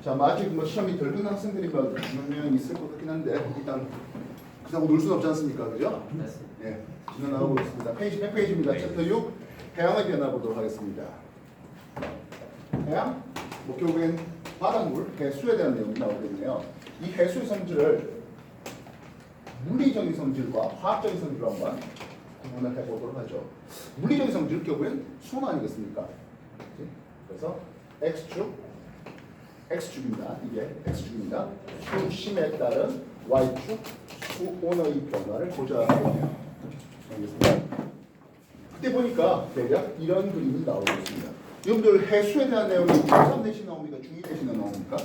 자, 아직 뭐 시험이 덜 끝난 학생들이 몇 명 있을 것 같긴 한데 일단 그렇다고 놀 수는 없지 않습니까? 그죠? 예, 진행하고 있습니다. 페이지 100페이지입니다. 챕터 6 해양의 변화 보도록 하겠습니다. 해양? 뭐 결국엔 바닷물, 해수에 대한 내용이 나오겠네요. 이 해수의 성질을 물리적인 성질과 화학적인 성질로 한번 구분을 해보도록 하죠. 물리적인 성질 결국엔 수온 아니겠습니까? 그래서 X축입니다. 이게 X축입니다. 수심에 따른 Y축 수온의 변화를 보자하네요. 알겠습니다. 그때 보니까 대략 이런 그림이 나오고 있습니다. 여러분들 해수에 대한 내용이 중3 대신 나옵니까? 중2 대신에 나옵니까?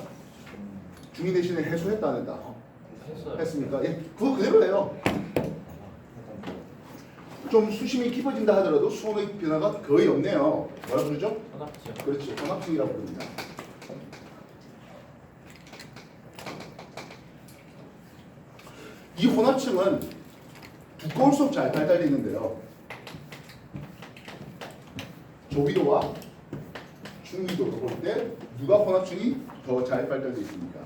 중2 대신에 해수했다 안 했다? 했습니까? 예, 그거 그대로예요. 좀 수심이 깊어진다 하더라도 수온의 변화가 거의 없네요. 뭐라 그러죠? 혼합층. 그렇지, 혼합층이라고 부릅니다. 이 혼합층은 두꺼울수록 잘 발달되는데요. 조위도와 중위도로 볼 때 누가 혼합층이 더 잘 발달되어 있습니까?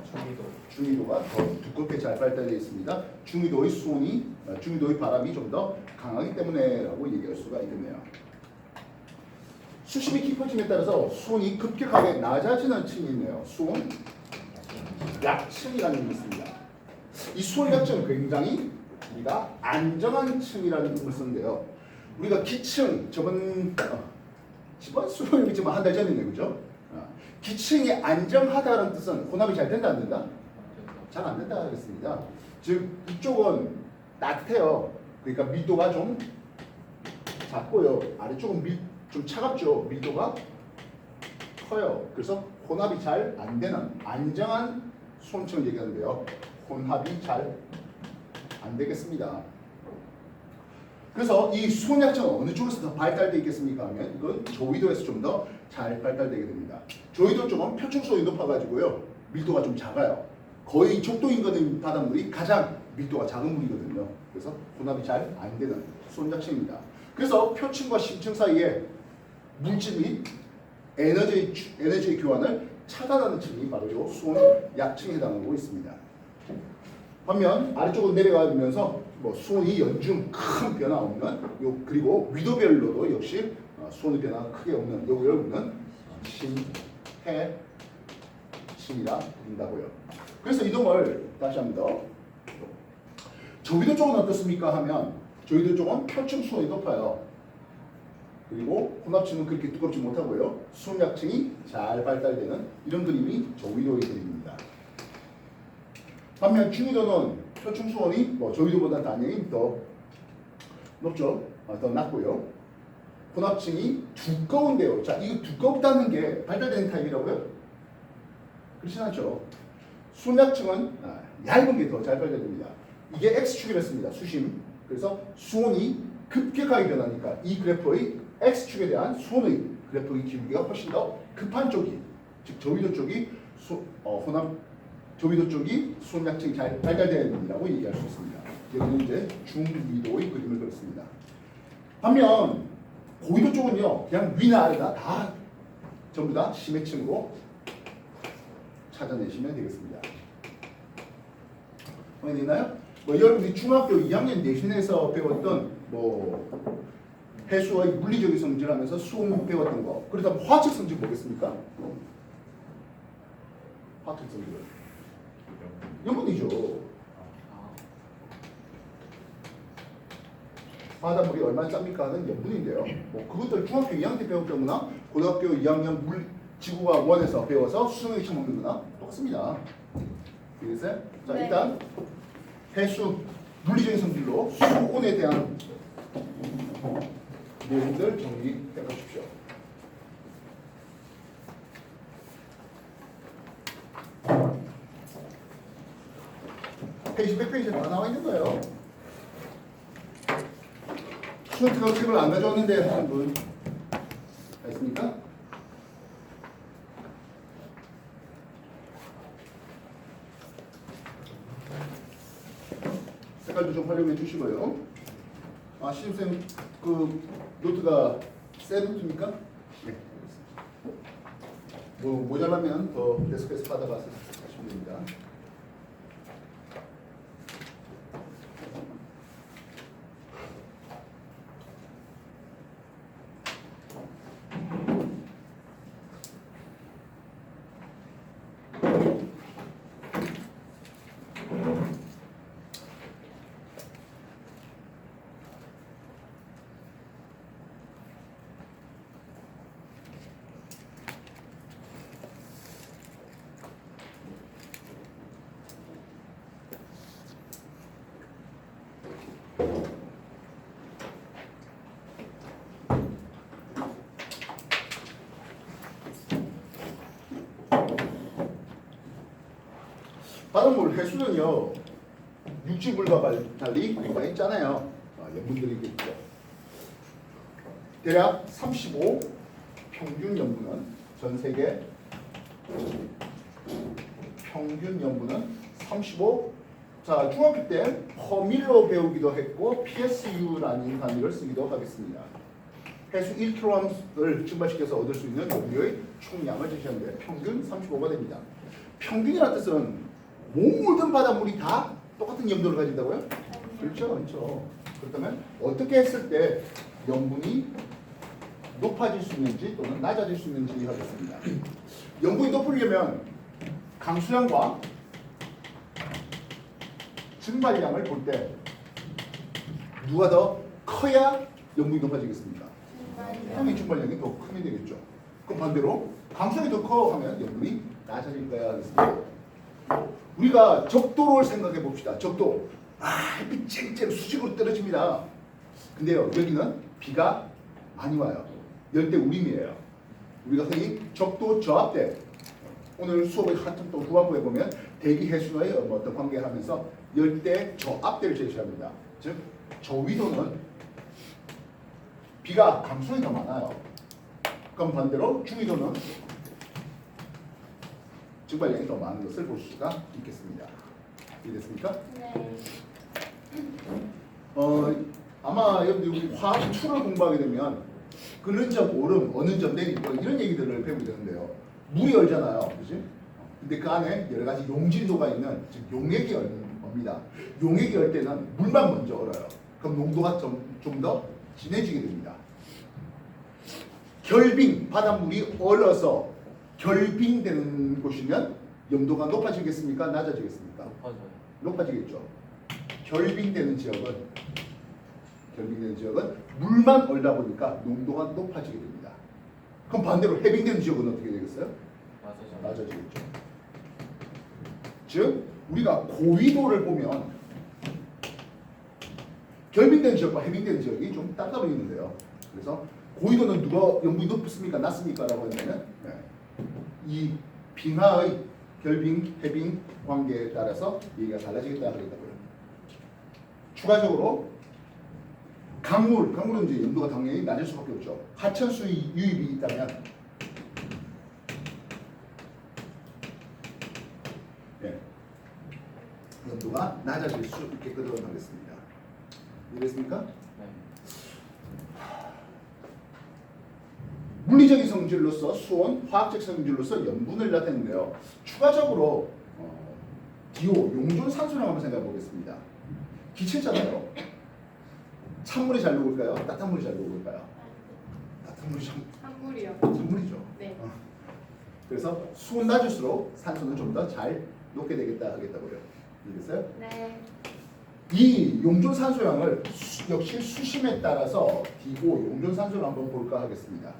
중위도가 더 두껍게 잘 발달되어 있습니다. 중위도의 수온이, 중위도의 바람이 좀 더 강하기 때문에라고 얘기할 수가 있겠네요. 수심이 깊어짐에 따라서 수온이 급격하게 낮아지는 층이 있네요. 수온 약층이라는 게 있습니다. 이 수온 약층은 굉장히 우리가 안정한 층이라는 뜻을 쓰는데요. 우리가 기층 저번 수요일 지금 한 달 전이네요, 그죠? 기층이 안정하다는 뜻은 혼합이 잘 된다 안 된다? 잘 안 된다 하겠습니다. 즉 이쪽은 따뜻해요. 그러니까 밀도가 좀 작고요. 아래쪽은 좀 차갑죠. 밀도가 커요. 그래서 혼합이 잘 안 되는 안정한 수온층을 얘기하는데요. 혼합이 잘 안 되겠습니다. 그래서 이 수온 약층은 어느 쪽에서 더 발달되어 있겠습니까? 하면 이건 조위도에서 좀 더 잘 발달되게 됩니다. 조위도 쪽은 표층 수온이 높아가지고요. 밀도가 좀 작아요. 거의 적도 인근 바닷물이 가장 밀도가 작은 물이거든요. 그래서 혼합이 잘 안 되는 수온 약층입니다. 그래서 표층과 심층 사이에 물질 및 에너지의 교환을 차단하는 층이 바로 이 수온 약층에 해당하고 있습니다. 반면 아래쪽으로 내려가면서 뭐 수온이 연중 큰 변화 없는 그리고 위도별로도 역시 수온의 변화가 크게 없는 요걸 우리는 심해층이라 부른다고요. 그래서 이동을 다시 한 번 더 조위도 쪽은 어떻습니까 하면 조위도 쪽은 표층 수온이 높아요. 그리고 혼합층은 그렇게 두껍지 못하고요. 수온 약층이 잘 발달되는 이런 그림이 조위도의 그림입니다. 반면 중위도는 표층 수온이 뭐 조위도보다 당연히 더 높죠. 더 낮고요. 혼합층이 두꺼운데요. 자, 이거 두껍다는 게 발달되는 타입이라고요? 그렇진 않죠. 수온약층은 얇은 게 더 잘 발달됩니다. 이게 X축이랬습니다. 수심. 그래서 수온이 급격하게 변하니까 이 그래프의 X축에 대한 수온의 그래프의 기울기가 훨씬 더 급한 쪽이, 즉 조위도 쪽이 조위도 쪽이 수온약층이 잘 발달되는이라고 얘기할 수 있습니다. 여기는 이제 중위도의 그림을 그렸습니다. 반면 고위도 쪽은요, 그냥 위나 아래나 다 전부 다 심해층으로 찾아내시면 되겠습니다. 되나요? 뭐 여러분들이 중학교 2학년 내신에서 배웠던 뭐 해수의 물리적인 성질하면서 수온 배웠던 거, 그렇다면 화학적 성질 뭐겠습니까? 화학적 성질은 염분이죠. 바닷물이 얼마나 짭니까 하는 염분인데요. 뭐 그것들 중학교 2학년 때 배웠거나 고등학교 2학년 지구과학 1에서 배워서 수능에 처먹는 거나 똑같습니다. 알겠어요? 자, 네. 일단 해수 물리적인 성질로 수온에 대한 내용들 정리해 보십시오. 페이지 100페이지에 다 나와 있는 거예요. 수능 책을 안 가져왔는데 하는 분 있습니까? 색깔도 좀 활용해 주시고요. 신입생 그 노트가 새 노트입니까? 네, 알겠습니다. 뭐 모자라면 더 데스크에서 받아가서 하시면 됩니다. 바닷물 해수는요 육지물과 달리 굉장히 짜네요. 염분들이 있겠죠. 대략 35 평균 염분은 전 세계 평균 염분은 35. 자, 중학교 때 퍼밀로 배우기도 했고 PSU라는 단위를 쓰기도 하겠습니다. 해수 1kg을 증발시켜서 얻을 수 있는 용료의 총량을 제시하는데 평균 35가 됩니다. 평균이라는 뜻은 모든 바닷물이 다 똑같은 염도를 가진다고요? 그렇죠, 그렇죠. 그렇다면 어떻게 했을 때 염분이 높아질 수 있는지 또는 낮아질 수 있는지 하겠습니다. 염분이 높으려면 강수량과 증발량을 볼 때 누가 더 커야 염분이 높아지겠습니까? 당연히 증발량이 더 크면 되겠죠. 그럼 반대로 강수량이 더 커 하면 염분이 낮아질까야 하겠습니다. 우리가 적도를 생각해 봅시다. 적도. 햇빛 쨍쨍 수직으로 떨어집니다. 근데요, 여기는 비가 많이 와요. 열대 우림이에요. 우리가 흔히 적도 저압대. 오늘 수업의 한참 동안 후반부에 보면 대기 해수의 어떤 관계하면서 열대 저압대를 제시합니다. 즉 저위도는 비가 강수량이 더 많아요. 그럼 반대로 중위도는 증발량이 더 많은 것을 볼 수가 있겠습니다. 이해됐습니까? 네. 아마 여러분들이 화학 2를 공부하게 되면 끓는 점 오름, 어느 점 내림 뭐 이런 얘기들을 배우게 되는데요. 물이 얼잖아요, 그렇지? 근데 그 안에 여러 가지 용진도가 있는 즉 용액이 얼입니다. 용액이 얼 때는 물만 먼저 얼어요. 그럼 농도가 좀 더 진해지게 됩니다. 결빙, 바닷물이 얼어서 결빙되는 곳이면 염도가 높아지겠습니까? 낮아지겠습니까? 높아져요. 높아지겠죠. 결빙되는 지역은 물만 얼다 보니까 농도가 높아지게 됩니다. 그럼 반대로 해빙되는 지역은 어떻게 되겠어요? 낮아지겠죠. 즉 우리가 고위도를 보면 결빙된 지역과 해빙된 지역이 좀 따라 보이는데요. 그래서 고위도는 누가 염분이 높습니까? 낮습니까? 라고 하면 이 빙하의 결빙, 해빙 관계에 따라서 얘기가 달라지겠다 하겠다고요. 추가적으로 강물은 이제 염도가 당연히 낮을 수밖에 없죠. 하천수 유입이 있다면 염도가 낮아질 수 있게끔 하겠습니다. 이해됐습니까? 네. 물리적인 성질로서 수온, 화학적 성질로서 염분을 나타내는데요. 추가적으로 DO, 용존산소량 한번 생각해 보겠습니다. 기체잖아요. 찬물이 잘 녹을까요? 따뜻한 물이 잘 녹을까요? 따뜻한 물이 한물이요. 찬물이죠. 네. 그래서 수온 낮을수록 산소는 좀 더 잘 녹게 되겠다 하겠다고요. 이해됐어요? 네. 이 용존산소량을 역시 수심에 따라서 DO, 용존산소를 한번 볼까 하겠습니다.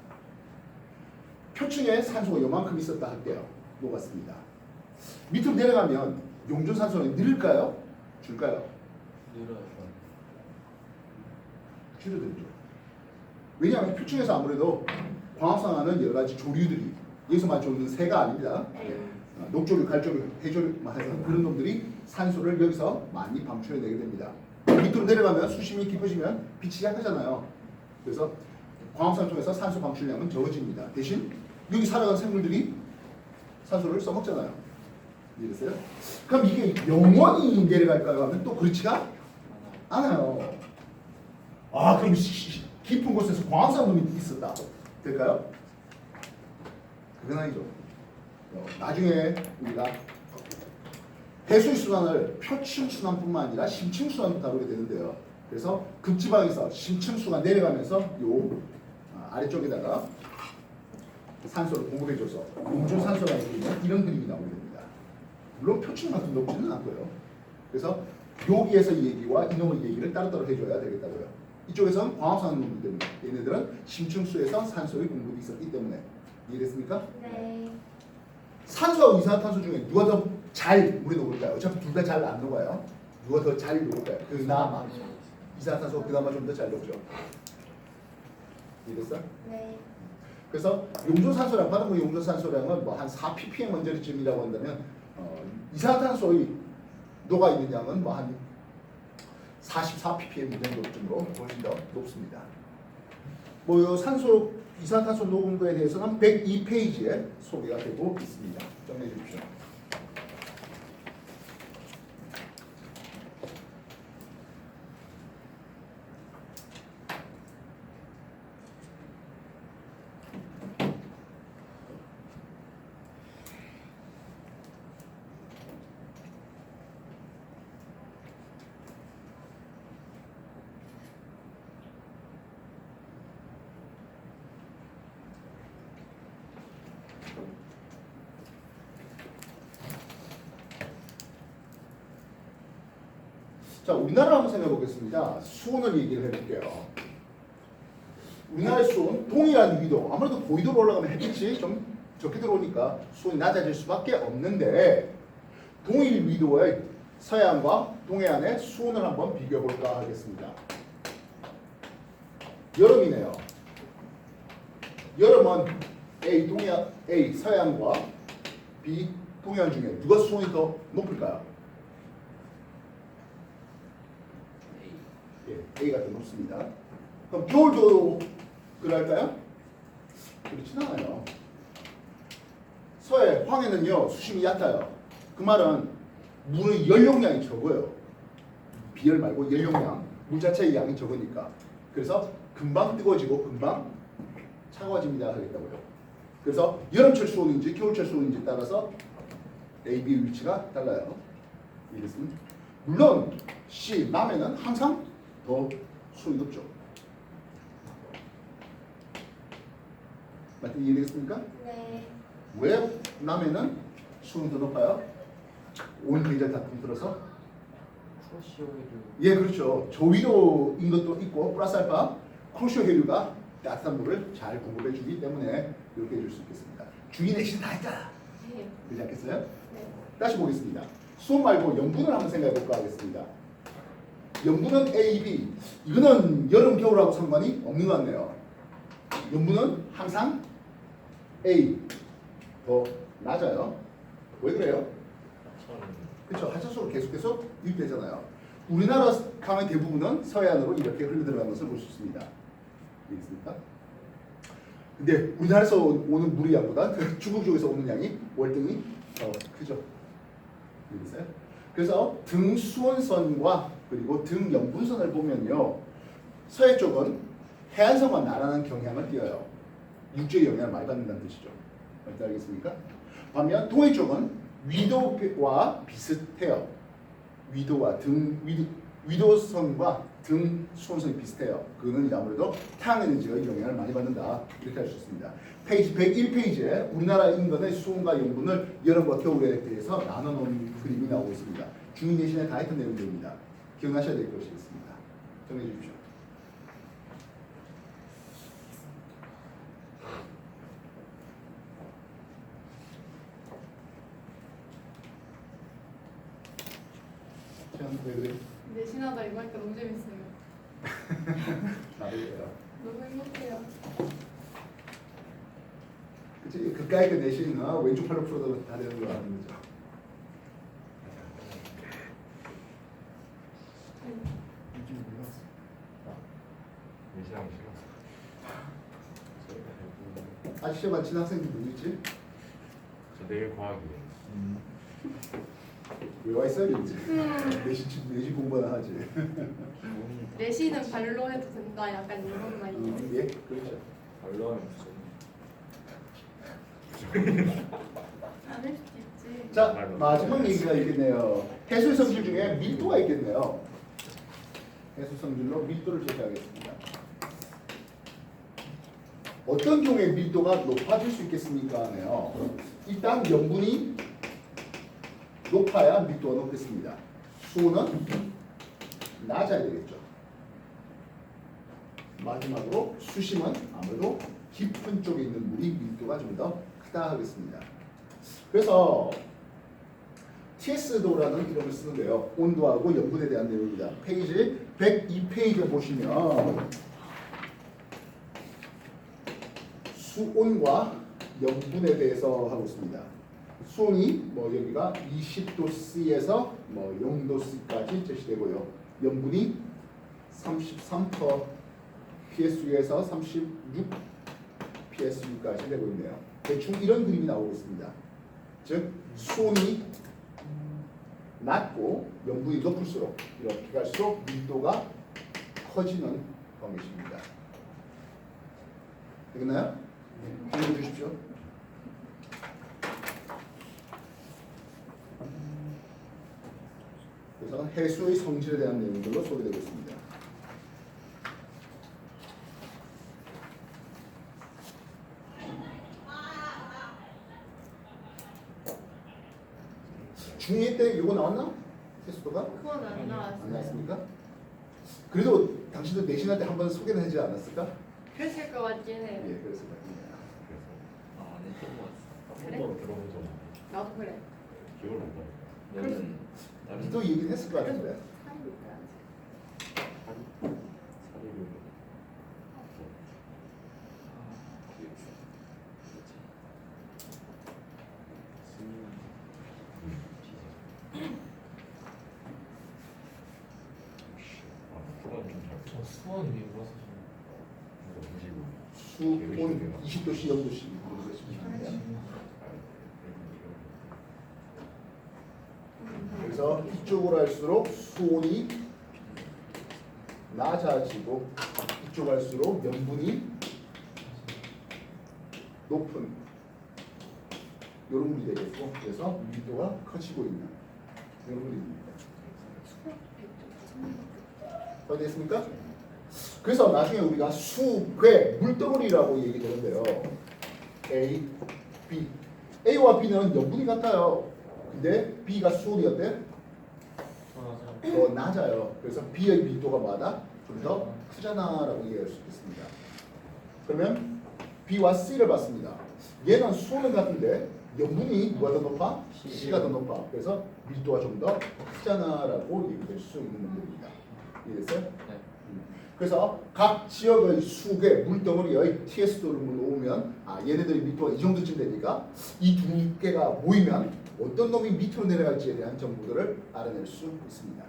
표층에 산소가 요만큼 있었다 할게요. 녹았습니다. 밑으로 내려가면 용존산소는 늘을까요? 줄까요? 늘어요. 줄어들죠. 왜냐하면 표층에서 아무래도 광합성하는 여러 가지 조류들이 여기서 마주오는 새가 아닙니다. 녹조류, 갈조류, 해조류 해서 그런 놈들이 산소를 여기서 많이 방출해내게 됩니다. 밑으로 내려가면 수심이 깊어지면 빛이 약하잖아요. 그래서 광합성 쪽에서 산소 방출량은 적어집니다. 대신 여기 살아가는 생물들이 산소를 써먹잖아요. 이해됐어요? 그럼 이게 영원히 내려갈까요? 하면 또 그렇지가 않아요. 그럼 깊은 곳에서 광합성 놈이 있었다. 될까요? 그건 아니죠. 나중에 우리가 배수의 순환을 표층 순환뿐만 아니라 심층 순환도 다루게 되는데요. 그래서 극지방에서 심층수가 내려가면서 요 아래쪽에다가 산소를 공급해줘서 용존산소가 있는 이런 그림이 나오게 됩니다. 물론 표층만큼 높지는 않고요. 그래서 여기에서 이 얘기와 이놈의 얘기를 따로따로 해줘야 되겠다고요. 이쪽에서는 광합성 놈들 때문에 얘네들은 심층수에서 산소의 공급이 있었기 때문에 이해됐습니까? 네. 산소와 이산화탄소 중에 누가 더 잘 물에 녹을까요? 어차피 둘 다 잘 안 녹아요. 누가 더 잘 녹을까요? 그나마 이산화탄소 그나마 좀 더 잘 녹죠. 이해됐어? 네. 그래서 용존산소량 바닷물 용존산소량은 뭐 한 4ppm 언저리쯤이라고 한다면 이산화탄소의 녹아 있는 양은 뭐 한 44ppm 정도쯤으로 훨씬 더 높습니다. 뭐 요 산소 이산화탄소 녹은 거에 대해서는 102페이지에 소개가 되고 있습니다. 정리해 주십시오. 자, 우리나라 한번 생각해 보겠습니다. 수온을 얘기를 해볼게요. 우리나라의 수온 동일한 위도, 아무래도 고위도로 올라가면 햇빛이 좀 적게 들어오니까 수온이 낮아질 수밖에 없는데 동일 위도의 서해안과 동해안의 수온을 한번 비교해 볼까 하겠습니다. 여름이네요. 여름은 A 서해안과 B 동해안 중에 누가 수온이 더 높을까요? A가 더 높습니다. 그럼 겨울도 그럴까요? 그렇진 않아요. 서해 황해는요 수심이 얕아요. 그 말은 물의 연용량이 적어요. 비열 말고 연용량, 물 자체의 양이 적으니까. 그래서 금방 뜨거워지고 금방 차가워집니다 하겠다고요. 그래서 여름철 수온인지 겨울철 수온인지 따라서 A, B 위치가 달라요. 이랬습니다. 물론 C, 남해는 항상 더 수온이 높죠. 맞죠? 이해되겠습니까? 네. 왜 남해는 수온이 더 높아요? 온 계절 다 통틀어서? 크로시오 해류. 예, 그렇죠. 저위도인 것도 있고 플러스 알파 크로시오 해류가 따뜻한 물을 잘 공급해 주기 때문에 이렇게 해줄 수 있겠습니다. 주인 액션 다 했다. 네. 그렇지 않겠어요? 네. 다시 보겠습니다. 수온 말고 염분을 한번 생각해 볼까 하겠습니다. 염분은 A, B. 이거는 여름, 겨울하고 상관이 없는 것 같네요. 염분은 항상 A 더 낮아요. 왜 그래요? 그렇죠. 하천수로 계속해서 유입되잖아요. 우리나라 강의 대부분은 서해안으로 이렇게 흘러들어가는 것을 볼 수 있습니다. 알겠습니까? 근데 우리나라에서 오는 물의 양보다 중국 쪽에서 오는 양이 월등히 더 크죠. 알겠어요? 그래서 등 수온선과 그리고 등 염분선을 보면요. 서해 쪽은 해안선과 나란한 경향을 띄어요. 육지의 영향을 많이 받는다는 뜻이죠. 뭔지 알겠습니까? 반면 동해 쪽은 위도와 비슷해요. 위도와 위도선과 등 수온선이 비슷해요. 그거는 아무래도 태양에너지가 영향을 많이 받는다. 이렇게 할 수 있습니다. 페이지 101페이지에 우리나라 인근의 수온과 염분을 여름과 겨울에 대해서 나눠놓은 그림이 나오고 있습니다. 중위 내신에 다 했던 내용들입니다. 기억하셔야 될 것이겠습니다. 정리해 주십시오. 왜 그래? 내신하다 이거 하니까 너무 재밌어요. 나도 그래요. 너무 행복해요. 그치? 그까이 그 내신은 왼쪽 팔로 풀어도 다 되는 거 아는 거죠. 요즘 몰랐어. 예시랑 싫어. 아직 시험 안 친 학생들 누구 있지? 저 내일 과학이에요. 왜 와 있어야 되지? 내신 공부나 하지. 내신은 발로 해도 된다. 약간 이런 말이에요. 예, 그렇죠. 발로 하면 무슨? 않을 수도 있지. 자, 마지막 얘기가 있겠네요. 해수의 성질 중에 밀도가 있겠네요. 해수 성질로 밀도를 제시하겠습니다. 어떤 경우에 밀도가 높아질 수 있겠습니까? 하네요. 일단 염분이 높아야 밀도가 높겠습니다. 수온은 낮아야 되겠죠. 마지막으로 수심은 아무래도 깊은 쪽에 있는 물이 밀도가 좀 더 크다 하겠습니다. 그래서 TS도라는 이름을 쓰는데요. 온도하고 염분에 대한 내용입니다. 페이지 102페이지에 보시면 수온과 염분에 대해서 하고 있습니다. 수온이 뭐 여기가 20도 C에서 뭐 0도 C까지 제시되고요. 염분이 33 PSU에서 36 PSU까지 되고 있네요. 대충 이런 그림이 나오고 있습니다. 즉 수온이 낮고 염분이 높을수록 이렇게 갈수록 밀도가 커지는 방식입니다. 되겠나요? 질문 주십시오. 그래서 해수의 성질에 대한 내용들로 소개되고 있습니다. 중2 때 이거 나왔나? 해수도가? 그건 안 나왔어요. 안 나왔습니까? 그래도 당신도 내신할 때 한 번 소개는 하지 않았을까? 그랬을 것 같긴 해요. 예, 그래서 말입니다. 아, 네, 처음 봤어. 그래? 한번 들어본 적 없는데 나도 그래. 기억을 못 나요. 그래서- 다른 또 얘기는 했을 것 같은데. 사이로 있어야지. 사리를 저 수원 위에 올라서 수온 20도씨, 0도씨 그래서 이쪽으로 할수록 수온이 낮아지고 이쪽 할수록 염분이 높은 이런 물이 되겠고 그래서 밀도가 커지고 있는 이런 물입니다. 이해됐습니까? 그래서 나중에 우리가 수괴 물덩어리라고 얘기되는데요. A, B. A와 B는 염분이 같아요. 근데 B가 수온이 어때? 더 낮아요. 그래서 B의 밀도가 뭐다? 좀 더 크잖아라고 얘기할 수 있겠습니다. 그러면 B와 C를 봤습니다. 얘는 수온은 같은데 염분이 뭐가 더 높아? C가 더 높아. 그래서 밀도가 좀 더 크잖아라고 얘기할 수 있는 문제입니다. 이해됐어요? 네. 그래서 각 지역의 수계 물덩어리의 TS도를 놓으면 얘네들이 밀도가 이 정도쯤 되니까 이 두 개가 모이면 어떤 놈이 밑으로 내려갈지에 대한 정보들을 알아낼 수 있습니다.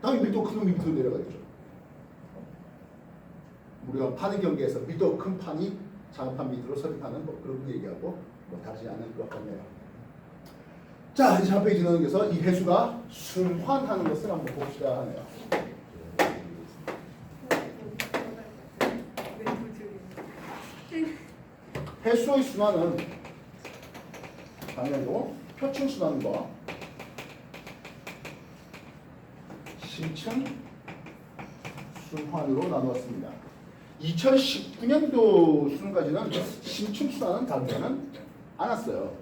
당연히 밀도 큰 놈이 밑으로 내려가겠죠. 우리가 파는 경기에서 밀도 큰 판이 작은 판 밑으로 서립하는 뭐 그런 얘기하고 뭐 다르지 않을 것 같네요. 자, 이제 한 페이지 넘겨서 이 해수가 순환하는 것을 한번 봅시다 하네요. 해수의 순환은 당연히도 표층 순환과 심층 순환으로 나누었습니다. 2019년도 수준까지는 심층 순환은 다루지는 않았어요.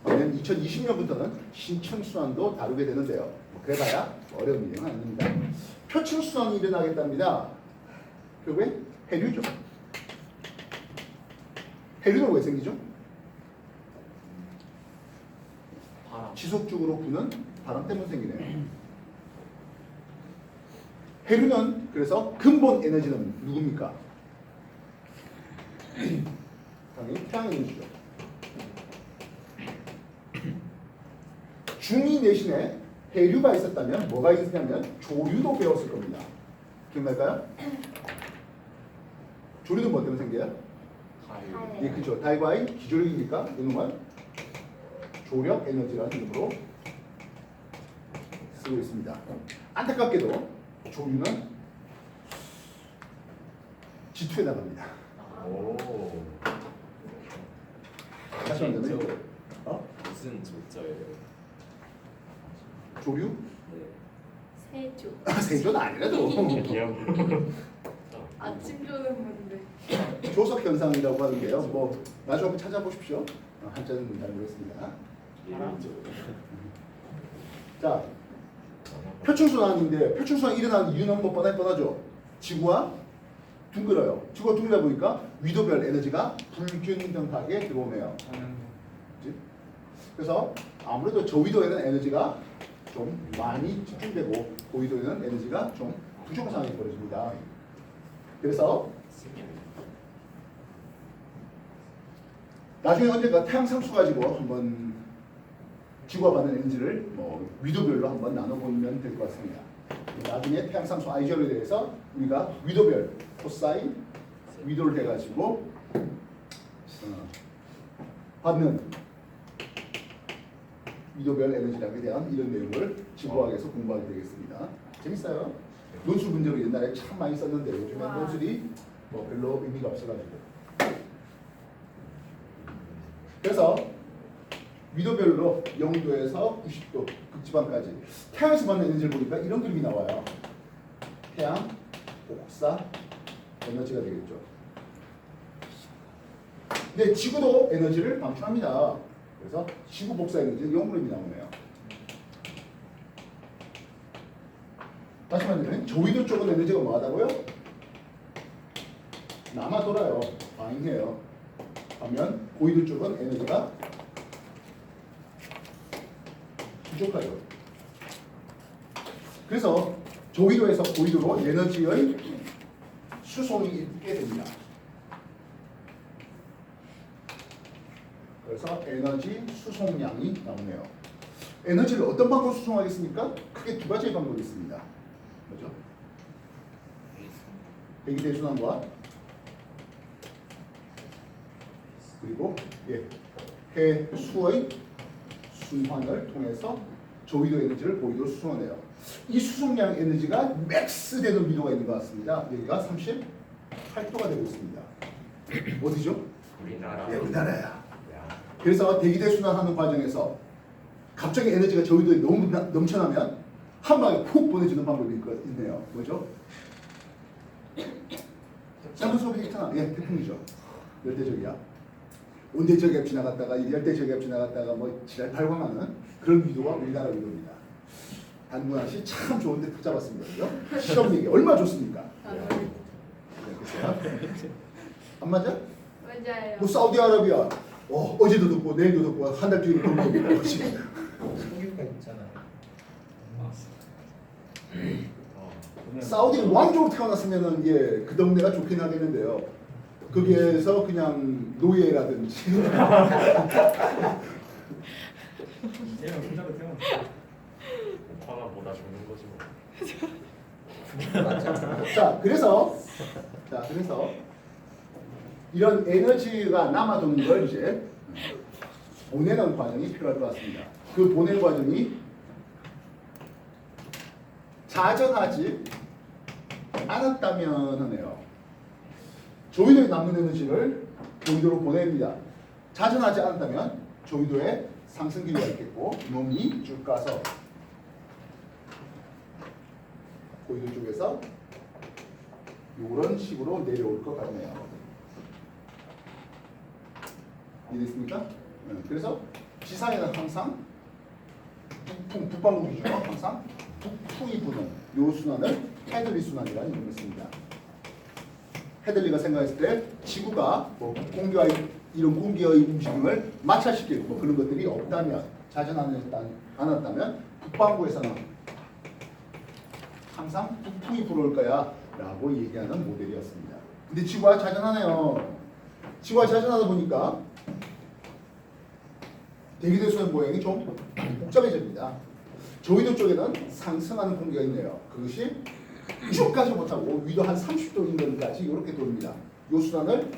2020년부터는 심층 순환도 다루게 되는데요. 그래봐야 어려운 일은 아닙니다. 표층 순환이 일어나겠답니다. 결국엔 해류죠. 해류는 왜 생기죠? 바람. 지속적으로 부는 바람 때문에 생기네요. 해류는 그래서 근본 에너지는 누굽니까? 당연히 태양 에너지죠. 중2 내신에 해류가 있었다면 뭐가 있었냐면 조류도 배웠을 겁니다. 기억날까요? 조류도 뭐 때문에 생겨요? 가요. 예, 그렇죠. 달과의 기조력이니까 이놈은 조력 에너지라는 이름으로 쓰고 있습니다. 안타깝게도 조류는 지투에 나갑니다. 오. 다시 한번 더. 무슨 조자예요? 조류? 네. 세조. 세조는 아니라도 기억. 아침조는 뭔데? 조석 현상이라고 하는데요. 뭐 나중에 한번 찾아보십시오. 한자는 잘 모르겠습니다. 자, 표충순환인데 표충순환이 일어나는 이유는 뭐 뻔하죠. 지구와 둥글어요. 지구가 둥글다 보니까 위도별 에너지가 불균등하게 들어오네요. 그치? 그래서 아무래도 저위도에는 에너지가 좀 많이 집중되고 고위도에는 에너지가 좀 부족한 상황이 벌어집니다. 그래서 나중에 언젠가 태양 상수 가지고 한번 지구가 받는 에너지를 뭐 위도별로 한번 나눠보면 될 것 같습니다. 나중에 태양 상수 아이절에 대해서 우리가 위도별 코사인 위도를 해가지고 받는 위도별 에너지학에 대한 이런 내용을 지구학에서 공부하게 되겠습니다. 재밌어요. 논술 문제로 옛날에 참 많이 썼는데 요즘에 와. 논술이 뭐 별로 의미가 없어가지고. 그래서 위도별로 0도에서 90도 극지방까지 태양에서 받는 에너지를 보니까 이런 그림이 나와요. 태양, 복사, 에너지가 되겠죠. 근데 지구도 에너지를 방출합니다. 그래서 지구 복사 에너지는 0 그림이 나오네요. 다시 말하면 저위도 쪽은 에너지가 뭐하다고요? 남아 돌아요. 방해해요. 반면 고위도 쪽은 에너지가 부족하죠. 그래서 저위도에서 고위도로 에너지의 수송이 있게 됩니다. 그래서 에너지 수송량이 나오네요. 에너지를 어떤 방법으로 수송하겠습니까? 크게 두 가지의 방법이 있습니다. 뭐죠? 대기 대순환과 그리고 해수의 순환을 통해서 저위도 에너지를 고위도로 수송하네요. 이 수송량 에너지가 맥스 되는 위도가 있는 것 같습니다. 여기가 38도가 되고 있습니다. 어디죠? 우리나라. 네, 우리나라야. 그래서 대기 대순환하는 과정에서 갑자기 에너지가 저위도에 너무 넘쳐나면 한 방에 푹 보내주는 방법이 있네요. 뭐죠? 샌프란시스코 있잖아. 예, 태풍이죠. 열대적이야. 온대적압 지나갔다가 열대적압 지나갔다가 뭐 지랄 발광하는 그런 위도가 우리나라 위도입니다. 단문화시 참 좋은데 푹 잡았습니다. 그죠? 시험 얘기 얼마나 좋습니까? 안 맞아? 맞아요. 뭐 사우디아라비아 어제도 듣고 내일도 듣고 한 달 뒤로 또 듣고 소유가 있잖아요. 사우디 왕족으로 태어났으면은 그 동네가 좋긴 하겠는데요. 거기에서 그냥 노예라든지 오빠가 죽는 거지 뭐. 자 그래서 이런 에너지가 남아도는 걸 이제 보내는 과정이 필요할 것 같습니다. 그 보내는 과정이 자전하지 않았다면 하네요. 조위도에 남는 에너지를 고위도로 보냅니다. 자전하지 않았다면 조위도에 상승 기류가 있겠고 놈이 쭉 가서 고위도 쪽에서 이런 식으로 내려올 것 같네요. 이해됐습니까? 그래서 지상에는 항상 북방구 기준으로 항상 북풍이 부는 요 순환을 헤들리 순환이라는 이름을 씁니다. 헤들리가 생각했을 때 지구가 뭐 공기와 이런 공기의 움직임을 마찰시킬 뭐 그런 것들이 없다면 자전하지 않았다면 북반구에서는 항상 북풍이 불어올 거야 라고 얘기하는 모델이었습니다. 근데 지구가 자전하네요. 지구가 자전하다 보니까 대기대수의 모양이 좀 복잡해집니다. 저위도 쪽에는 상승하는 공기가 있네요. 그것이 쭉 가지 못하고 위도 한 30도 인근까지 이렇게 돕니다. 이 순환을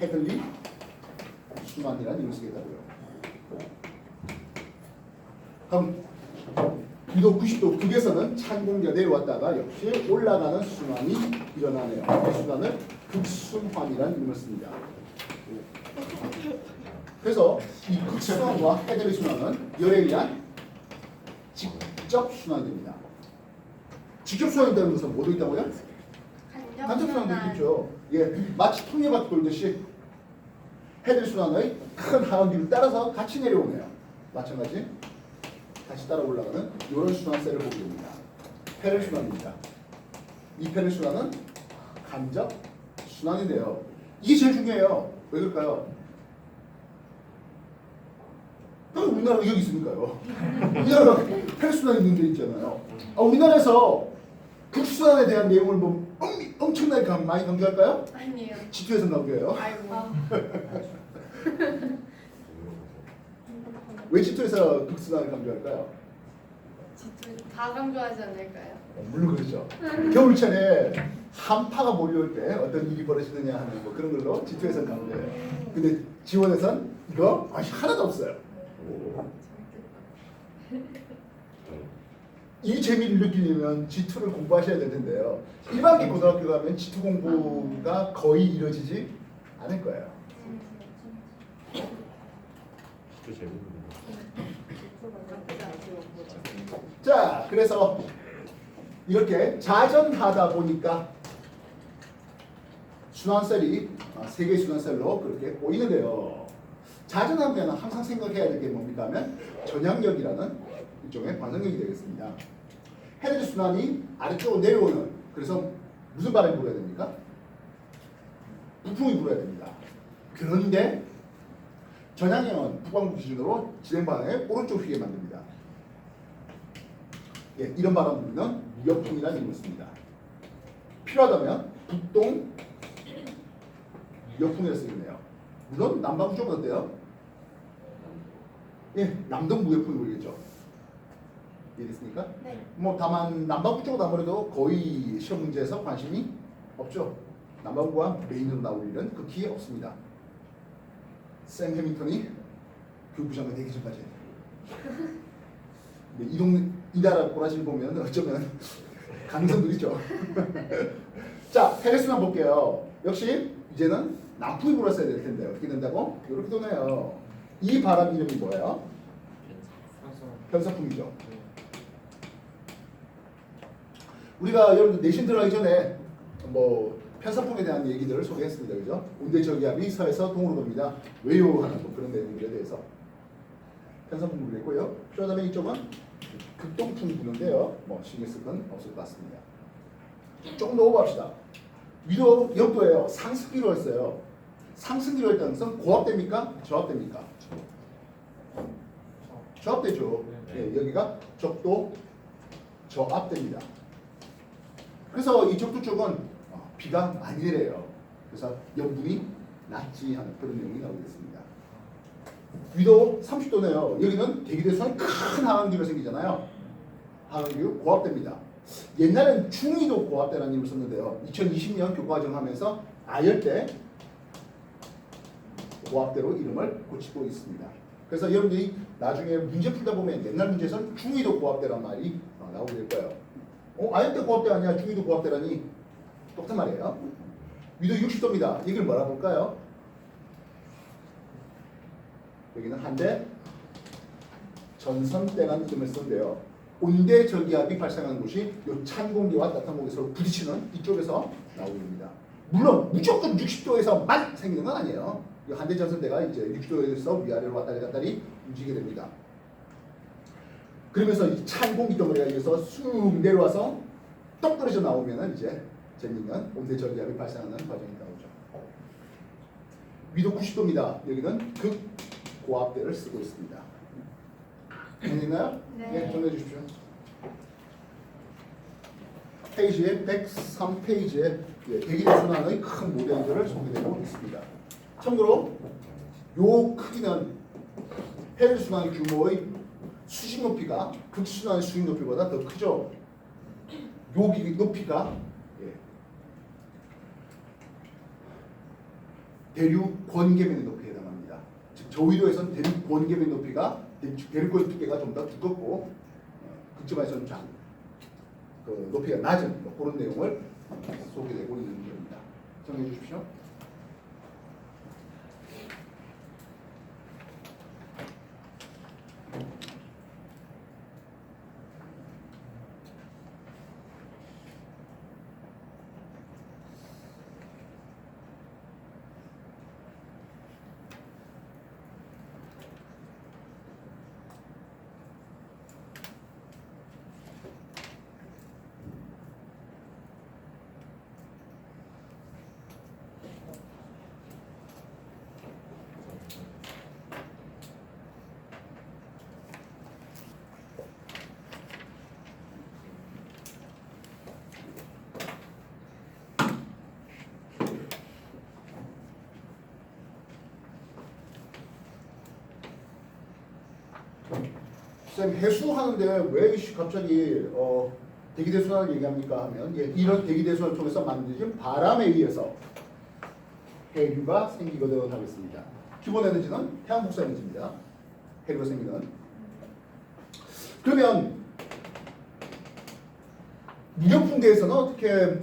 헤들리 순환이라는 이름을 쓰겠다고요. 그럼 위도 90도 극에서는 찬 공기가 내려왔다가 역시 올라가는 순환이 일어나네요. 이 순환을 극순환이라는 이름을 씁니다. 그래서 이 극순환과 해대의 순환은 열에 의한 직접 순환이 됩니다. 직접 순환이 된다는 것은 뭐도 있다고요? 간접 순환도 있겠죠. 예, 마치 통계바퀴 돌듯이 해대 순환의 큰 하원기를 따라서 같이 내려오네요. 마찬가지 다시 따라 올라가는 이런 순환세를 보게 됩니다. 페렐 순환입니다. 이 페렐 순환은 간접 순환인데요. 이게 제일 중요해요. 왜 그럴까요? 우리나라가 여기 있으니까요. 우리나라가 페렐 순환이 있는 데 있잖아요. 우리나라에서 극순환에 대한 내용을 뭐 엄청나게 많이 강조할까요? 아니에요. 지투에서 강조해요. 아이고. 왜 지투에서 극순환을 강조할까요? 다 강조하지 않을까요? 물론 그렇죠. 겨울철에 한파가 몰려올 때 어떤 일이 벌어지느냐 하는 뭐 그런 걸로 지투에서 강조해요. 근데 지원에선 이거 하나도 없어요. 이 재미를 느끼려면 G2를 공부하셔야 될 텐데요. 일반기 고등학교 가면 G2 공부가 거의 이루어지지 않을 거예요. 또 재밌는 자, 그래서 이렇게 자전하다 보니까 순환셀이 세 개의 순환셀로 그렇게 보이는데요. 자전하면 항상 생각해야 될 게 뭡니까 하면 전향력이라는 일종의 반성력이 되겠습니다. 헤드 순환이 아래쪽으로 내려오는, 그래서 무슨 바람이 불어야 됩니까? 부풍이 불어야 됩니다. 그런데 전향형은 북방부 기준으로 진행 방향을 오른쪽 휘게 만듭니다. 예, 이런 바람 불리는 역풍이라는 이름을 씁니다. 필요하다면 북동 역풍이라 쓰겠네요. 물론 남방부 쪽은 어때요? 예, 남동 무역풍이 불겠죠. 이해됐습니까? 네. 뭐 다만 남방부 쪽은 아무래도 거의 시험 문제에서 관심이 없죠. 남방부와 메인으로 나올 일은 극히 없습니다. 샘 해밍턴이 교부장관 되기 전까지. 이 나라 꼬라지를 보면 어쩌면 가능성도 있죠. 자, 페레스만 볼게요. 역시 이제는 남풍이 불었어야 될 텐데 어떻게 된다고? 이렇게 도네요. 이 바람 이름이 뭐예요? 편서풍이죠. 우리가 여러분들 내신 들어가기 전에 뭐 편서풍에 대한 얘기들을 소개했습니다. 그죠? 온대저기압이 서에서 동으로 돕니다. 왜요? 하는 뭐 그런 내용들에 대해서 편서풍 불겠고요. 그다음에 이쪽은 극동풍이 부는데요. 뭐 신경 쓸 건 없을 것 같습니다. 조금 더 오버합시다. 위도 역도예요. 상승기로 했어요. 상승기로 했다는 것은 고압됩니까? 저압됩니까? 저압되죠. 예, 여기가 적도 저압됩니다. 그래서 이 적도 쪽은 비가 많이 내려요. 그래서 염분이 낮지 하는 그런 내용이 나오겠습니다. 위도 30도네요. 여기는 대기대수는 큰 하강기로 생기잖아요. 하강기로 고압됩니다. 옛날엔 중위도 고압대라는 이름을 썼는데요. 2020년 교과과정 하면서 아열대 고압대로 이름을 고치고 있습니다. 그래서 여러분들이 나중에 문제 풀다 보면 옛날 문제에서는 중위도 고압대란 말이 나오게 될 거예요. 아열대 고압대 아니야? 중위도 고압대라니? 똑같은 말이에요. 위도 60도입니다. 여기를 뭐라 볼까요? 여기는 한대 전선대라는 이름을 쓰는데요. 온대 저기압이 발생하는 곳이 이 찬 공기와 따뜻한 공기 서로 부딪히는 이쪽에서 나오게 됩니다. 물론 무조건 60도에서만 생기는 건 아니에요. 이 한대 전선대가 이제 60도에서 위아래로 왔다리 갔다리 움직이게 됩니다. 그러면서 이 찬 공기 덩어리가 여기서 쑥 내려와서 똑 떨어져 나오면은 이제 재미있는 온대 저기압이 발생하는 과정이 나오죠. 위도 90도입니다. 여기는 극 고압대를 쓰고 있습니다. 이해됐나요? 네. 정리해 주십시오. 페이지에 103페이지에 대기대순환의 큰 모델들을 소개되고 있습니다. 참고로 요 크기는 해대순환 규모의 수직 높이가 극순환의 수직 높이보다 더 크죠. 요 높이가 대륙 권계면의 높이에 해당합니다. 즉 저위도에서는 대륙 권계면 높이가 대륙권 두께가 좀 더 두껍고 극지방에서는 그 높이가 낮은 뭐 그런 내용을 소개되고 있는 겁니다. 정리해 주십시오. 쌤 해수하는데 왜 갑자기 대기대순환을 얘기합니까 하면 이런 대기대순환을 통해서 만들어진 바람에 의해서 해류가 생기거든 하겠습니다. 기본 에너지는 태양 복사 에너지입니다. 해류가 생기는. 그러면 무역풍대에서는 어떻게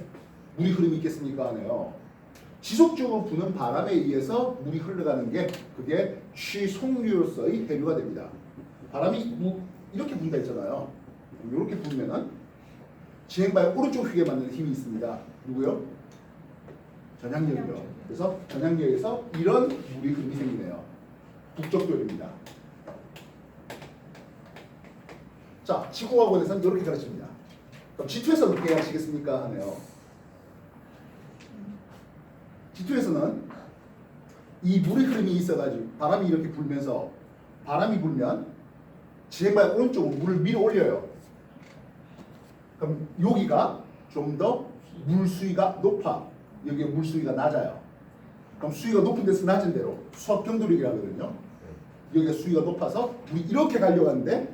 물이 흐름이 있겠습니까 하네요. 지속적으로 부는 바람에 의해서 물이 흘러가는 게 그게 취속류로서의 해류가 됩니다. 바람이 이렇게 분다 했잖아요. 이렇게 불면은 진행바의 오른쪽 휘게 만드는 힘이 있습니다. 누구요? 전향력이요. 그래서 전향력에서 이런 물이 흐름이 생기네요. 북쪽도입니다. 자, 지구과학원에서는 이렇게 가르칩니다. 그럼 G2에서 어떻게 하시겠습니까 하네요. G2에서는 이 물의 흐름이 있어가지고 바람이 이렇게 불면서 바람이 불면 진행바의 오른쪽으로 물을 밀어 올려요. 그럼 여기가 좀 더 물 수위가 높아. 여기가 물 수위가 낮아요. 그럼 수위가 높은 데서 낮은 대로 수압 경도력이라 하거든요. 여기가 수위가 높아서 물이 이렇게 가려고 하는데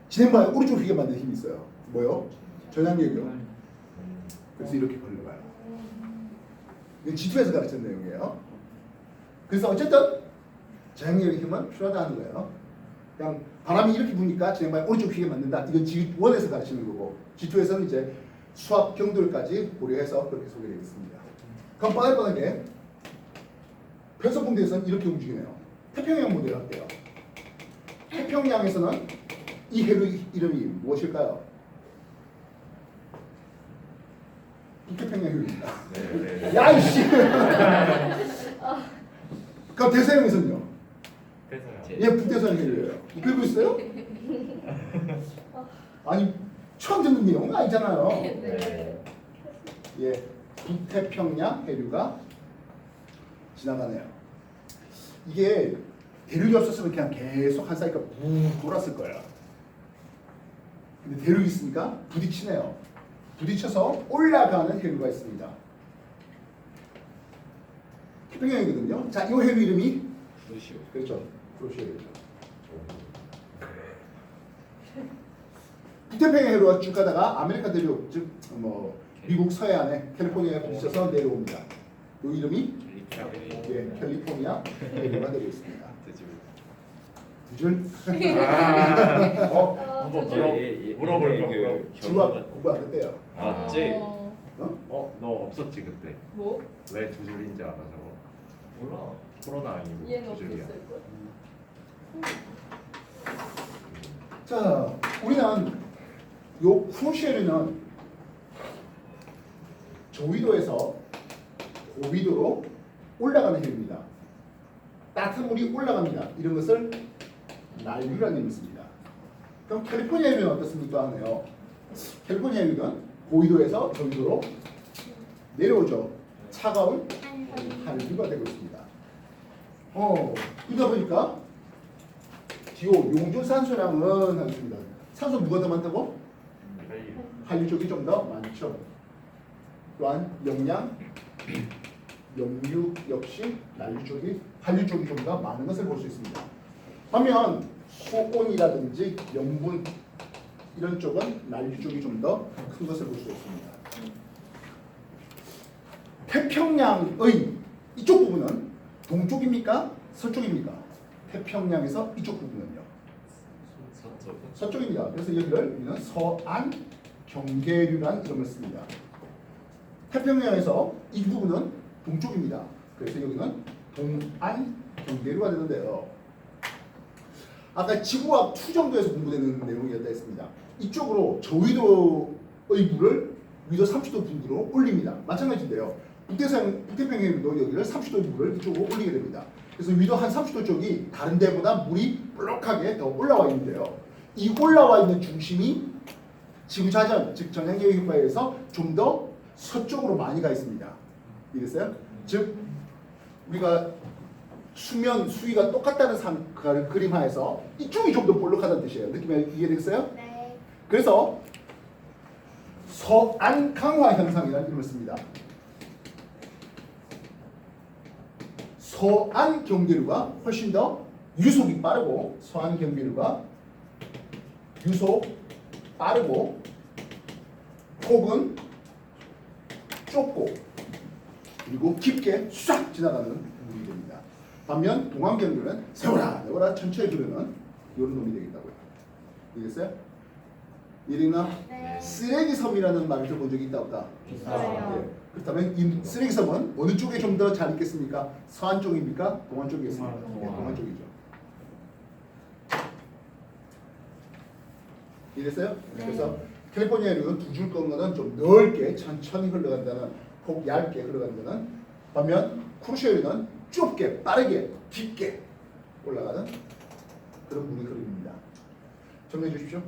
진행바의 오른쪽 휘게 만드는 힘이 있어요. 뭐요? 전향력이요. 그래서 이렇게 걸려가요. 이건 G2에서 가르친 내용이에요. 그래서 어쨌든 전향력의 힘은 필요하다는 거예요. 그냥 바람이 이렇게 부니까 진행바의 오른쪽 휘게 만든다. 이건 G1에서 가르치는 거고 G2에서는 이제 수압 경도력까지 고려해서 그렇게 소개되어 있습니다. 그럼 뻔하게 편서풍대에서는 이렇게 움직이네요. 태평양 모델을 할게요. 태평양에서는 이 해류 이름이 무엇일까요? 북태평양 해류입니다. 네. 야 이씨. 그럼 대서양에서는요? 예, 북대서양 해류예요. 그리고 있어요? 아니 처음 듣는 내용은 아니잖아요. 네. 예, 북태평양 해류가 지나가네요. 이게 대륙이 없었으면 그냥 계속 한 사이클 붕 돌았을 거예요. 근데 대륙이 있으니까 부딪히네요. 부딪혀서 올라가는 해류가 있습니다. 태평양이거든요. 자, 이 해류 이름이 그렇죠. 프로시오죠. 북태평양 해류가 쭉 가다가 아메리카 대륙, 즉 미국 서해안에 캘리포니아에 부딪혀서 내려옵니다. 이 이름이 캘리포니아 해류가 되고 있습니다. 두 줄? 한번 물어볼까? 지구학 공부 안 했대요. 맞지? 어, 너 없었지 그때? 뭐? 왜 두 줄인지 알아 저거? 몰라. 코로나 아니고 얘는 두 줄이야. 없었을걸? 자, 우리는 요 크루시엘은 저위도에서 고위도로 올라가는 해류입니다. 따뜻한 물이 올라갑니다. 이런 것을 난류라는 의미를 씁니다. 그럼 캘리포니아 해류는 어떻습니까 하네요. 캘리포니아 해류는 고위도에서 저위도로 내려오죠. 차가운 한류가 되고 있습니다. 이러다 보니까 DO 용존산소량은 하겠습니다. 산소 누가 더 많다고? 한류 쪽이 좀 더 많죠. 또한 영양, 염류 역시 난류 쪽이 한류 쪽이 좀 더 많은 것을 볼 수 있습니다. 반면 수온이라든지 염분 이런 쪽은 난류 쪽이 좀 더 큰 것을 볼 수 있습니다. 태평양의 이쪽 부분은 동쪽입니까? 서쪽입니까? 태평양에서 이쪽 부분은요. 서쪽입니다. 그래서 여기를 우리는 서안 경계류라는 이름을 씁니다. 태평양에서 이 부분은 동쪽입니다. 그래서 여기는 동안 경계류가 되는데요. 아까 지구학 2 정도에서 공부되는 내용이었다 했습니다. 이쪽으로 저위도의 물을 위도 30도 분으로 올립니다. 마찬가지인데요. 북태평양도 여기를 30도 물을 이쪽으로 올리게 됩니다. 그래서 위도 한 30도 쪽이 다른 데보다 물이 볼록하게 더 올라와 있는데요. 이 올라와 있는 중심이 지구자전, 즉 전향력의 효과에 의해서 좀 더 서쪽으로 많이 가 있습니다. 이해됐어요? 즉 우리가 수면 수위가 똑같다는 그림 하에서 이쪽이 좀 더 볼록하다는 뜻이에요. 느낌이 이해됐어요? 네. 그래서 서안 강화 현상이라는 이름을 씁니다. 서안 경계류가 훨씬 더 유속이 빠르고 서안 경계류가 유속 빠르고 폭은 좁고 그리고 깊게 싹 지나가는 물이 됩니다. 반면 동안경류는 세워라 내워라 천천히 흐르는 이런 놈이 되겠다고요. 이해됐어요? 이해됐나? 네. 쓰레기섬이라는 말을 들어본 적이 있다 없다? 있어요. 예. 그렇다면 이 쓰레기섬은 어느 쪽에 좀 더 잘 있겠습니까? 서안 쪽입니까? 동안 쪽이겠습니까? 예, 동안 쪽이죠. 이해됐어요? 네. 그래서 캘리포니아류는 두 줄 건너는 좀 넓게 천천히 흘러간다는 폭 얇게 흘러간다는 반면 쿠르시오류는 좁게 빠르게 깊게 올라가는 그런 물의 흐름입니다. 정리해 주십시오.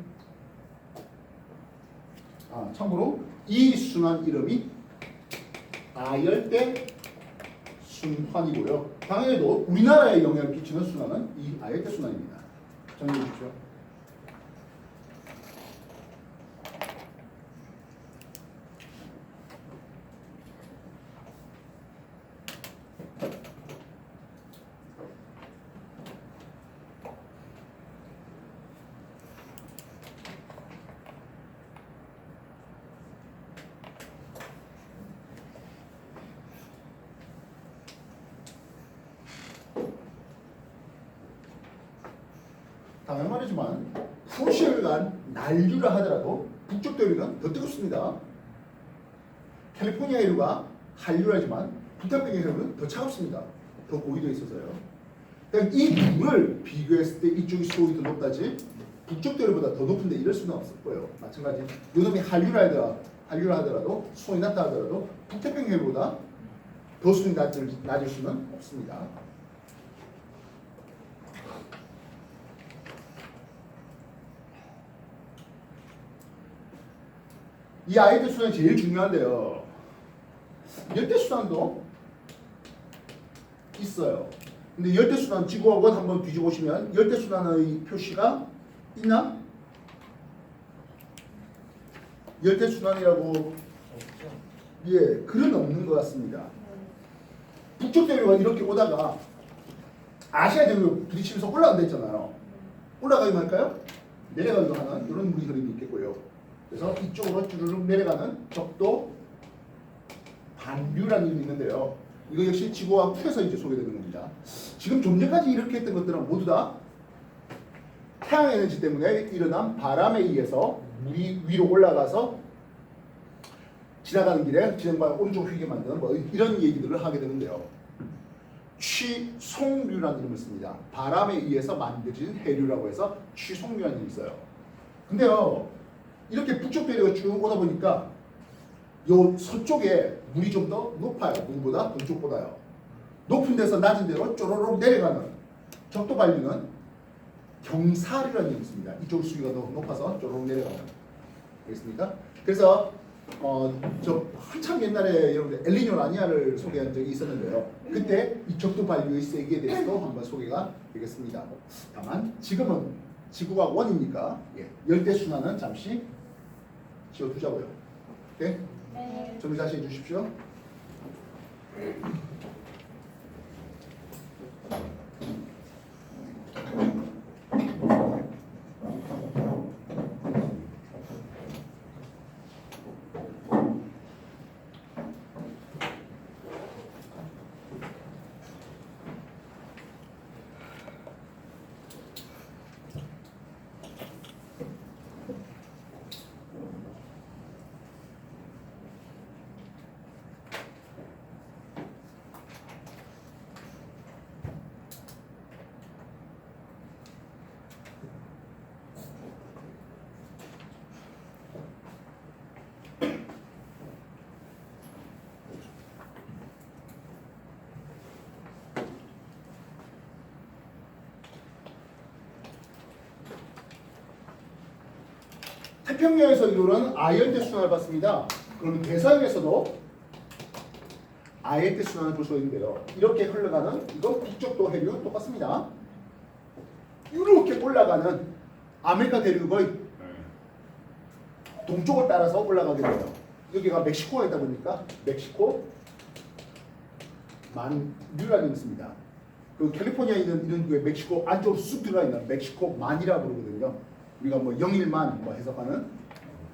참고로 이 순환 이름이 아열대 순환이고요. 당연히도 우리나라에 영향을 끼치는 순환은 이 아열대 순환입니다. 정리해 주십시오. 당연 말이지만 쿠르시오가 난류라 하더라도 북쪽 대륙은 더 뜨겁습니다. 캘리포니아류가 한류라지만 북태평양은 더 차갑습니다. 더 고위도에 있어서요. 그러니까 이 물을 비교했을 때 이쪽이 수온이 더 높다지 북쪽 대륙보다 더 높은데 이럴 수는 없을 거예요. 마찬가지 요놈이 한류라 하더라도 수온이 낮다 하더라도 북태평양보다 더 수온이 낮을 수는 없습니다. 이 아이들 순환이 제일 중요한데요. 열대 순환도 있어요. 근데 열대 순환 지구하고 한번 뒤져보시면 열대 순환의 표시가 있나? 열대 순환이라고 없죠. 예, 글은 없는 것 같습니다. 북쪽 대륙은 이렇게 오다가 아시아 대륙 부딪히면서 올라간다 했잖아요. 올라가기만 할까요? 내려가기도 하는 이런 물이 흐름이 있겠고요. 그래서 이쪽으로 쭈르륵 내려가는 적도 반류라는 이름이 있는데요. 이거 역시 지구와 후에서 이제 소개되는 겁니다. 지금 좀 전까지 이렇게 했던 것들은 모두 다 태양 에너지 때문에 일어난 바람에 의해서 물이 위로 올라가서 지나가는 길에 지형과 오른쪽 휘게 만드는 뭐 이런 얘기들을 하게 되는데요. 취송류라는 이름을 씁니다. 바람에 의해서 만들어진 해류라고 해서 취송류라는 이름이 있어요. 근데요. 이렇게 북쪽 대륙을 쭉 오다 보니까 요 서쪽에 물이 좀 더 높아요. 물보다 동쪽보다요. 높은 데서 낮은 데로 쪼로록 내려가는 적도 반류는 경사류라는 이름이 있습니다. 이쪽 수위가 더 높아서 쪼로록 내려가는. 알겠습니까? 그래서 저 한참 옛날에 여러분들 엘니뇨 라니아를 소개한 적이 있었는데요. 그때 이 적도 반류의 세기에 대해서도 한번 소개가 되겠습니다. 다만 지금은 지구가 원이니까 열대 순환은 잠시 지워두자고요. 네? 네. 정리 다시 해주십시오. 태평양에서 이루는 아열대 순환을 봤습니다. 그러면 대서양에서도 아열대 순환을 볼 수 있는데요. 이렇게 흘러가는 이건 북쪽도 해류 똑같습니다. 이렇게 올라가는 아메리카 대륙의 동쪽을 따라서 올라가게 돼요. 여기가 멕시코가 있다 보니까 멕시코 만류라는 게 있습니다. 그 캘리포니아에 있는 이런 그 멕시코 안쪽으로 쑥 들어가 있는 멕시코 만이라고 부르거든요. 우리가 뭐 영일만 뭐 해석하는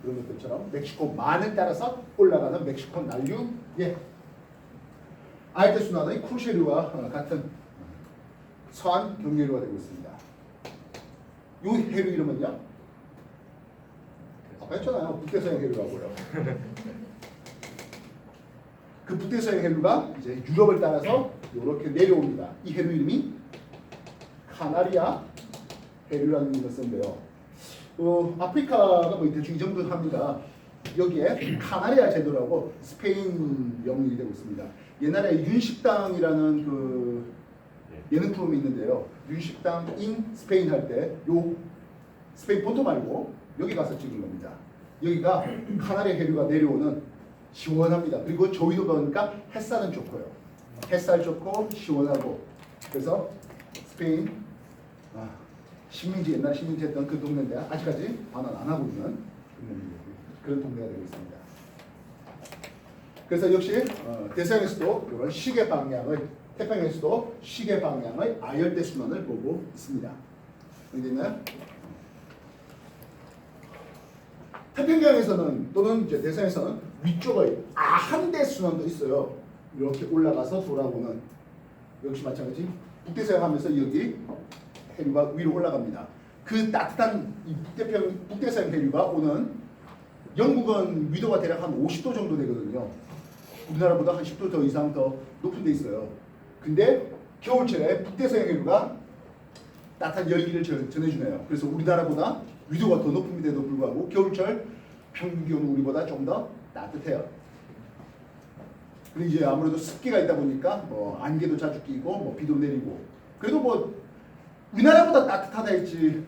그런 것들처럼 멕시코만을 따라서 올라가는 멕시코 난류. 예. 알테 순환의 쿠르쉐류와 같은 서한 경계류가 되고 있습니다. 이 해류 이름은요? 아까 했잖아요. 북대서양 해류라고요. 그 북대서양 해류가 이제 유럽을 따라서 이렇게 내려옵니다. 이 해류 이름이 카나리아 해류라는 것을 쓰는데요. 아프리카가 뭐 대충 이 정도 합니다. 여기에 카나리아 제도라고 스페인 명이 되고 있습니다. 옛날에 윤식당이라는 그 예능 프로그램이 있는데요. 윤식당 인 스페인 할 때 요 스페인 본토 말고 여기 가서 찍은 겁니다. 여기가 카나리아 해류가 내려오는 시원합니다. 그리고 저희도 그러니까 햇살은 좋고요. 햇살 좋고 시원하고 그래서 스페인 식민지 옛날 식민지 했던 그 동네인데 아직까지 반환 안 하고 있는 그런 동네가 되고 있습니다. 그래서 역시 대서양에서도 이런 시계 방향을 태평양에서도 시계 방향의 아열대 순환을 보고 있습니다. 여기있나요? 태평양에서는 또는 이제 대서양에서는 위쪽의 아한대 순환도 있어요. 이렇게 올라가서 돌아오는 역시 마찬가지 북대서양 하면서 여기 해류가 위로 올라갑니다. 그 따뜻한 이 북대서양 해류가 오는 영국은 위도가 대략 한 50도 정도 되거든요. 우리나라보다 한 10도 더 이상 더 높은 데 있어요. 근데 겨울철에 북대서양 해류가 따뜻한 열기를 전해주네요. 그래서 우리나라보다 위도가 더 높은데도 불구하고 겨울철 평균 기온은 우리보다 좀 더 따뜻해요. 근데 이제 아무래도 습기가 있다 보니까 뭐 안개도 자주 끼고 뭐 비도 내리고 그래도 뭐 우리나라보다 따뜻하다 했지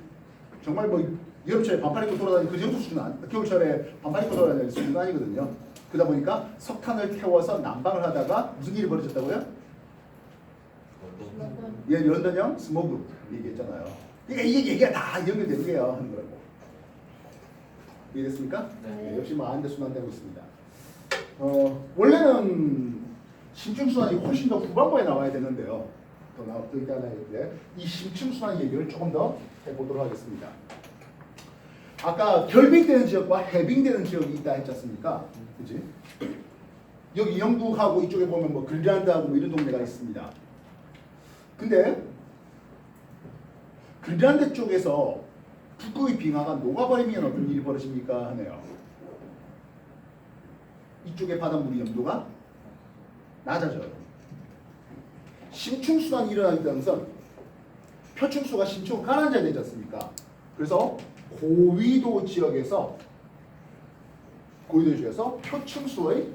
정말 뭐 여름철에 반팔 입고 돌아다니는 그 정도 수준은 겨울철에 반팔 입고 돌아다니는 수준은 아니거든요. 그러다 보니까 석탄을 태워서 난방을 하다가 무슨 일이 벌어졌다고요? 예, 런던형 스모그 얘기했잖아요. 그러니까 이게 얘기가 다 연결되는 거예요 하는 거라고. 이해됐습니까? 네. 역시 뭐 안대 순환되고 있습니다. 원래는 심층 순환이 훨씬 더 후반부에 나와야 되는데요. 더 있다 나야 되는데 이 심층 순환 얘기를 조금 더 해보도록 하겠습니다. 아까 결빙되는 지역과 해빙되는 지역이 있다 했지 않습니까? 그치? 여기 영국하고 이쪽에 보면 뭐 그린란드하고 뭐 이런 동네가 있습니다. 근데 그린란드 쪽에서 북극의 빙하가 녹아버리면 어떤 일이 벌어집니까 하네요. 이쪽의 바닷물이 염도가 낮아져요. 심층순환이 일어나는 것은 표층수가 심층으로 가라앉아야 되지 않습니까? 그래서 고위도 지역에서 표층수의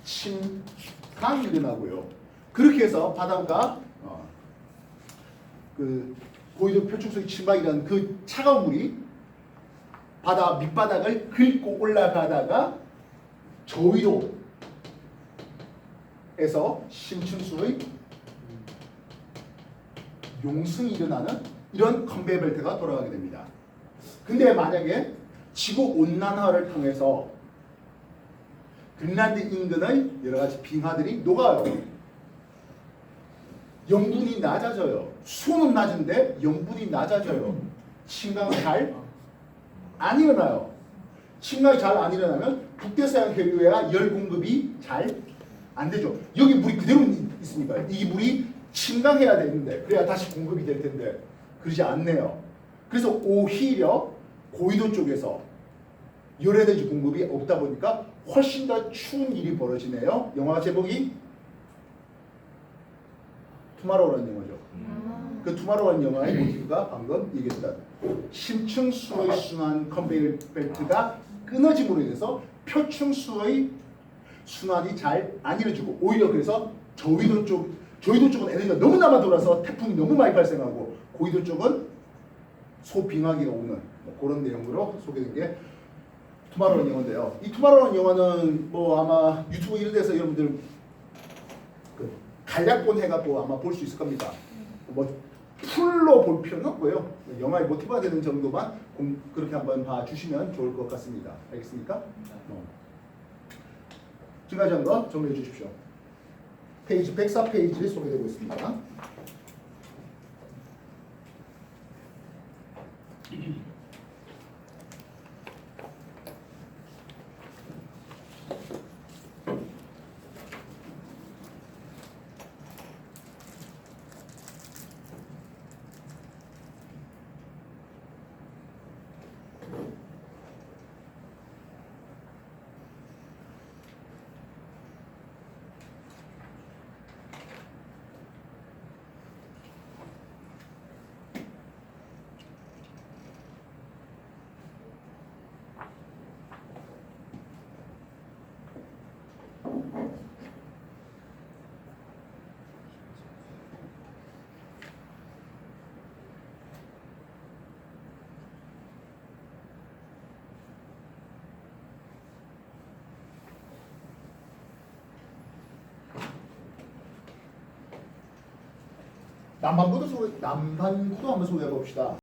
침강이 일어나고요. 그렇게 해서 바다가 그 고위도 표층수의 침강이라는 그 차가운 물이 바다 밑바닥을 긁고 올라가다가 저위도에서 심층수의 용승이 일어나는 이런 컨베이어 벨트가 돌아가게 됩니다. 근데 만약에 지구 온난화를 통해서 그린란드 인근의 여러 가지 빙하들이 녹아요. 염분이 낮아져요. 수온은 낮은데 염분이 낮아져요. 침강이 잘 안 일어나요. 침강이 잘 안 일어나면 북대서양 해류에 열 공급이 잘 안 되죠. 여기 물이 그대로 있으니까 이 물이 침강해야 되는데 그래야 다시 공급이 될 텐데 그러지 않네요. 그래서 오히려 고위도 쪽에서 열에너지 공급이 없다 보니까 훨씬 더 추운 일이 벌어지네요. 영화 제목이 투마로우라는 영화죠. 그 투마로우라는 영화의 모티브가 방금 얘기했던 심층수의 순환 컨베이어 벨트가 끊어짐으로 인해서 표층수의 순환이 잘 안 이루어지고 오히려 그래서 저위도 쪽은 에너지가 너무 남아 돌아서 태풍이 너무 많이 발생하고 고위도 쪽은 소빙하기가 오는 뭐 그런 내용으로 소개된 게 투마로우라는 영화인데요. 이 투마로우라는 영화는 뭐 아마 유튜브 이런 데서 여러분들 그 간략본 해갖고 아마 볼 수 있을 겁니다. 뭐 풀로 볼 필요는 없고요. 영화의 모티브가 되는 정도만 그렇게 한번 봐주시면 좋을 것 같습니다. 알겠습니까? 지금까지 한 거 정리해 주십시오. 페이지 104페이지 소개되고 있습니다. 남반구도 한번 소개해 봅시다.